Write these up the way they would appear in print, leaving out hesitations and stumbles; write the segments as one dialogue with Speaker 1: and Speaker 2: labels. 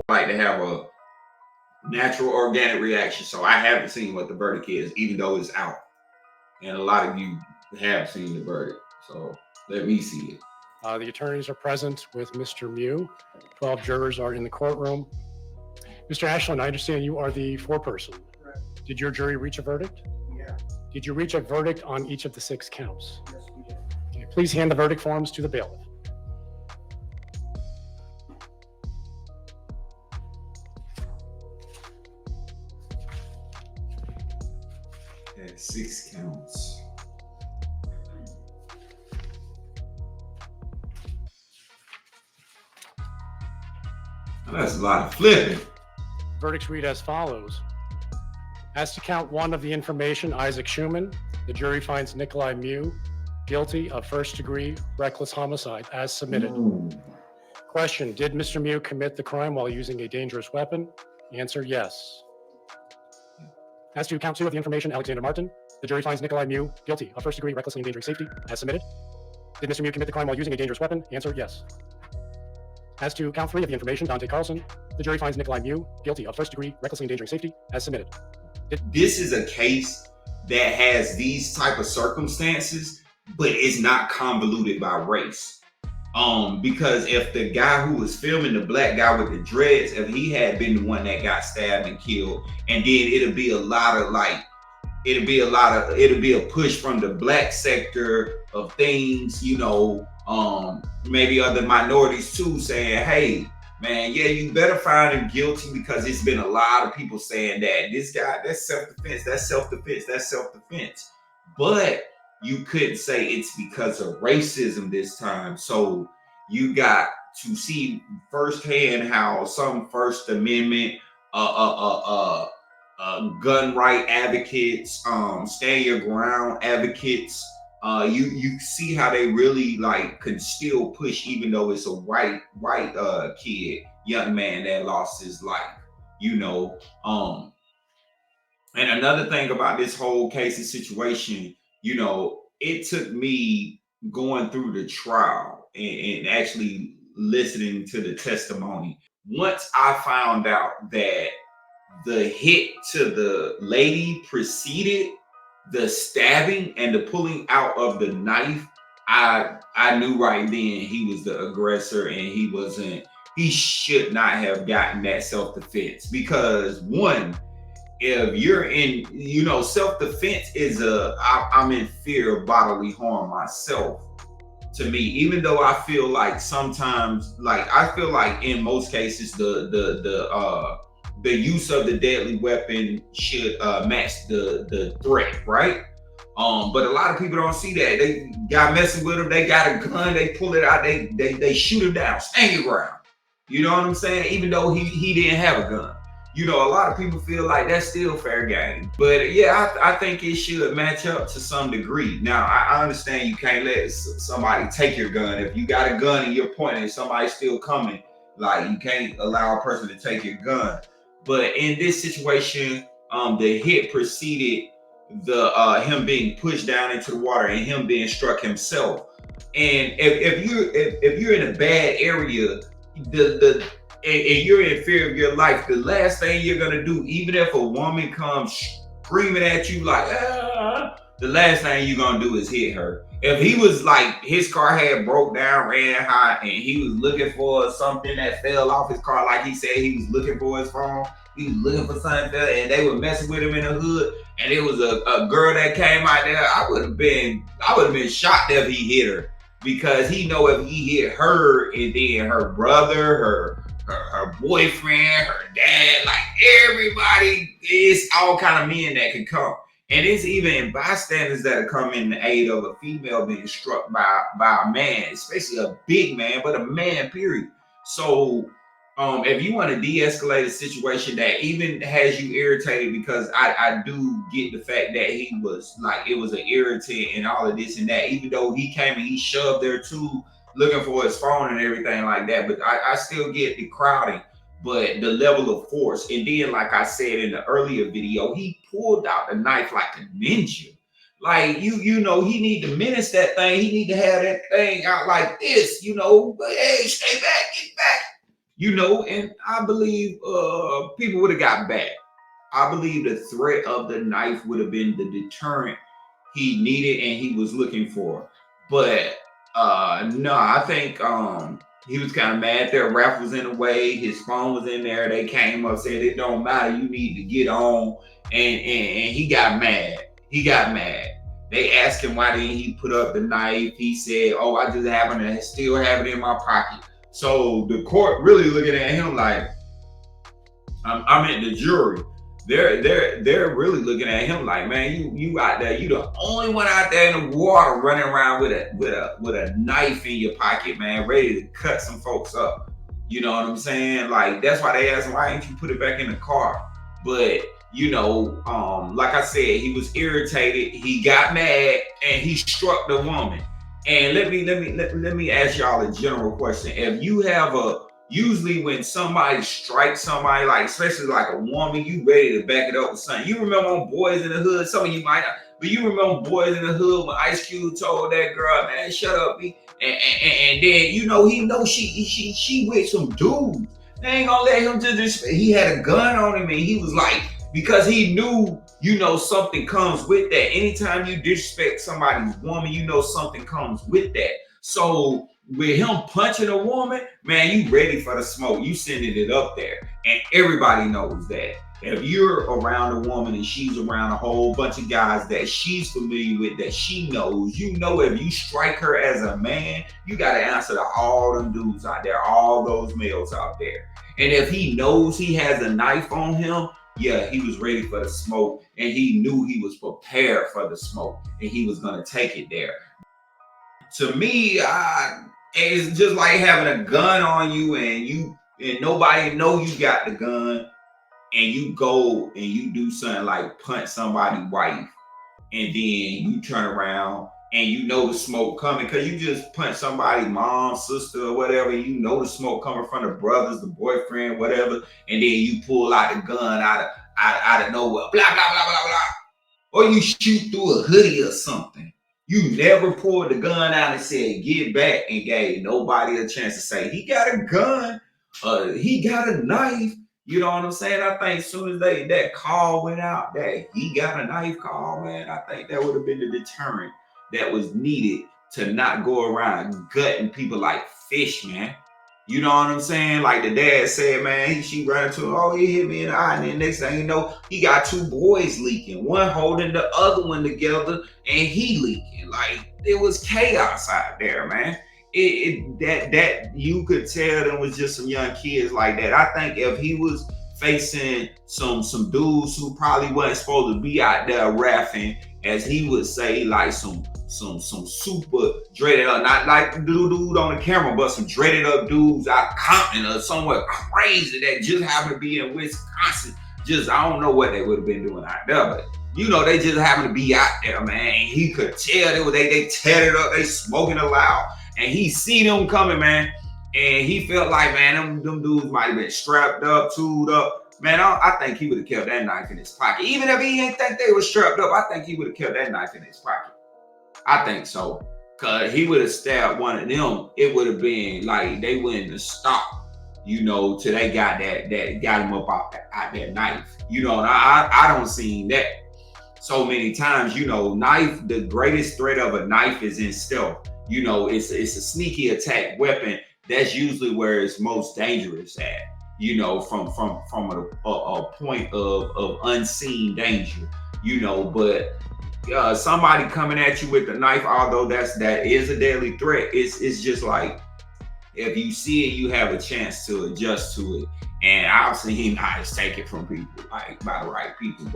Speaker 1: like to have a natural organic reaction. So I haven't seen what the verdict is, even though it's out. And a lot of you have seen the verdict. So let me see it.
Speaker 2: The attorneys are present with Mr. Miu. 12 jurors are in the courtroom. Mr. Ashland, I understand you are the foreperson.
Speaker 3: Correct.
Speaker 2: Did your jury reach a verdict?
Speaker 3: Yeah.
Speaker 2: Did you reach a verdict on each of the 6 counts?
Speaker 3: Yes, we did.
Speaker 2: Okay, please hand the verdict forms to the bailiff.
Speaker 1: Okay, 6 counts. That's a lot of flipping.
Speaker 2: Verdicts read as follows. As to count 1 of the information, Isaac Schumann, the jury finds Nicolae Miu guilty of first-degree reckless homicide as submitted. Question, did Mr. Miu commit the crime while using a dangerous weapon? Answer, yes. As to count 2 of the information, Alexander Martin, the jury finds Nicolae Miu guilty of first-degree recklessly endangering safety as submitted. Did Mr. Miu commit the crime while using a dangerous weapon? Answer, yes. As to count 3 of the information, Dante Carlson, the jury finds Nicolae Miu guilty of first-degree recklessly endangering safety as submitted.
Speaker 1: This is a case that has these type of circumstances, but it's not convoluted by race. Because if the guy who was filming, the black guy with the dreads, if he had been the one that got stabbed and killed, and then it'll be a push from the black sector of things, maybe other minorities too, saying, hey, man, yeah, you better find him guilty, because it's been a lot of people saying that this guy, that's self-defense. But you couldn't say it's because of racism this time. So you got to see firsthand how some First Amendment gun right advocates, stand your ground advocates, you see how they really could still push, even though it's a white young man that lost his life, and another thing about this whole case and situation, it took me going through the trial and actually listening to the testimony. Once I found out that the hit to the lady preceded the stabbing and the pulling out of the knife, I knew right then he was the aggressor, and he should not have gotten that self-defense. Because one, if you're in, self-defense is I'm in fear of bodily harm myself. To me, even though I feel like sometimes, in most cases, the use of the deadly weapon should match the threat, right? But a lot of people don't see that. They got messing with them. They got a gun. They pull it out. They shoot him down. Stand your ground. You know what I'm saying? Even though he didn't have a gun. A lot of people feel like that's still fair game. But yeah, I think it should match up to some degree. Now, I understand you can't let somebody take your gun. If you got a gun and you're pointing and somebody's still coming, you can't allow a person to take your gun. But in this situation, the hit preceded the him being pushed down into the water and him being struck himself. And if you're in a bad area, and you're in fear of your life, the last thing you're gonna do, even if a woman comes screaming at you the last thing you're gonna do is hit her. If he was his car had broke down, ran hot, and he was looking for something that fell off his car, like he said he was looking for his phone, he was looking for something, and they were messing with him in the hood, and it was a girl that came out there, I would have been shocked if he hit her, because he know if he hit her and then her brother, her boyfriend, her dad, everybody, it's all kind of men that can come. And it's even bystanders that come in the aid of a female being struck by a man, especially a big man, but a man, period. So if you want to de-escalate a situation that even has you irritated, because I do get the fact that he was it was an irritant and all of this and that, even though he came and he shoved there too, looking for his phone and everything like that. But I still get the crowding, but the level of force. And then, like I said in the earlier video, he pulled out the knife like a ninja. He need to menace that thing. He need to have that thing out like this, but hey, stay back, get back. And I believe people would have got back. I believe the threat of the knife would have been the deterrent he needed and he was looking for. But no, I think he was kind of mad that Ralph was in the way. His phone was in there. They came up said it don't matter. You need to get on, and he got mad. He got mad. They asked him why didn't he put up the knife. He said, "Oh, I just happen to still have it in my pocket." So the court really looking at him like, I mean the jury. They're really looking at him like, man, you out there, you the only one out there in the water running around with a knife in your pocket, man, ready to cut some folks up. You know what I'm saying? Like that's why they asked him, why didn't you put it back in the car? But like I said, he was irritated, he got mad, and he struck the woman. And let me ask y'all a general question. If you have usually when somebody strikes somebody, like especially like a woman, you ready to back it up with something. You remember on Boys in the Hood, some of you might not, but you remember Boys in the Hood when Ice Cube told that girl, man, shut up, B. And then he knows she with some dudes. They ain't gonna let him just, he had a gun on him, and he was like, because he knew, something comes with that. Anytime you disrespect somebody's woman, something comes with that. So with him punching a woman, man, you ready for the smoke. You sending it up there. And everybody knows that. If you're around a woman and she's around a whole bunch of guys that she's familiar with, that she knows, if you strike her as a man, you got to answer to all them dudes out there, all those males out there. And if he knows he has a knife on him, yeah, he was ready for the smoke, and he knew he was prepared for the smoke, and he was going to take it there. To me, it's just like having a gun on you, and nobody know you got the gun, and you go and you do something like punch somebody's wife, and then you turn around and the smoke coming because you just punch somebody's mom, sister, or whatever. The smoke coming from the brothers, the boyfriend, whatever, and then you pull out the gun out of nowhere, blah blah blah blah blah, or you shoot through a hoodie or something. You never pulled the gun out and said, get back, and gave nobody a chance to say, he got a gun, he got a knife. You know what I'm saying? I think as soon as that call went out, that he got a knife call, man, I think that would have been the deterrent that was needed to not go around gutting people like fish, man. You know what I'm saying? Like the dad said, man, she ran into him, oh, he hit me in the eye, and then next thing you know, he got two boys leaking, one holding the other one together, and he leaking. Like, it was chaos out there, man. That you could tell them was just some young kids like that. I think if he was facing some dudes who probably wasn't supposed to be out there rapping, as he would say, like some super dreaded up, not like the dude on the camera, but some dreaded up dudes out Compton or somewhere crazy that just happened to be in Wisconsin. Just, I don't know what they would have been doing out there, but they just happened to be out there, man. He could tell they teared it up, they smoking it loud. And he see them coming, man. And he felt like, man, them dudes might have been strapped up, tooled up. Man, I think he would have kept that knife in his pocket. Even if he didn't think they were strapped up, I think he would have kept that knife in his pocket. I think so. Because he would have stabbed one of them. It would have been like they wouldn't have stopped, till they got him up out that knife. And I don't see that so many times. Knife, the greatest threat of a knife is in stealth. It's a sneaky attack weapon. That's usually where it's most dangerous at, from a point of unseen danger, but somebody coming at you with the knife, although that is a deadly threat, it's just like, if you see it, you have a chance to adjust to it. And I've seen knives take it from people, like by the right people,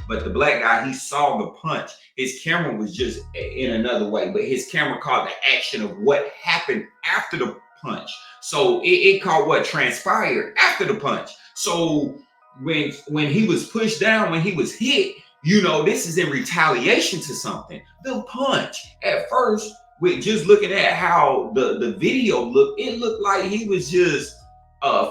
Speaker 1: but the black guy, he saw the punch. His camera was just in another way, but his camera caught the action of what happened after the punch. So it caught what transpired after the punch. So when he was pushed down, when he was hit, this is in retaliation to something. The punch, at first, with just looking at how the video looked, it looked like he was just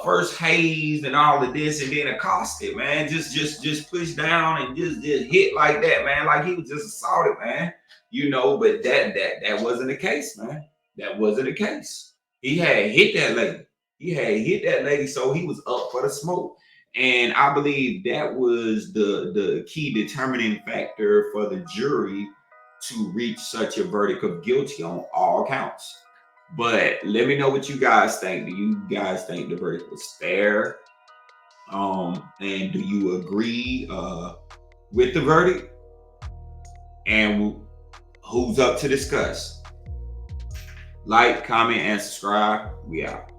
Speaker 1: first hazed and all of this, and then accosted, man. Just pushed down and just hit like that, man. Like he was just assaulted, man. But that wasn't the case, man. That wasn't the case. He had hit that lady. he had hit that lady, so he was up for the smoke. And I believe that was the key determining factor for the jury to reach such a verdict of guilty on all counts. But let me know what you guys think. Do you guys think the verdict was fair? And do you agree with the verdict? And who's up to discuss? Like, comment, and subscribe. We out.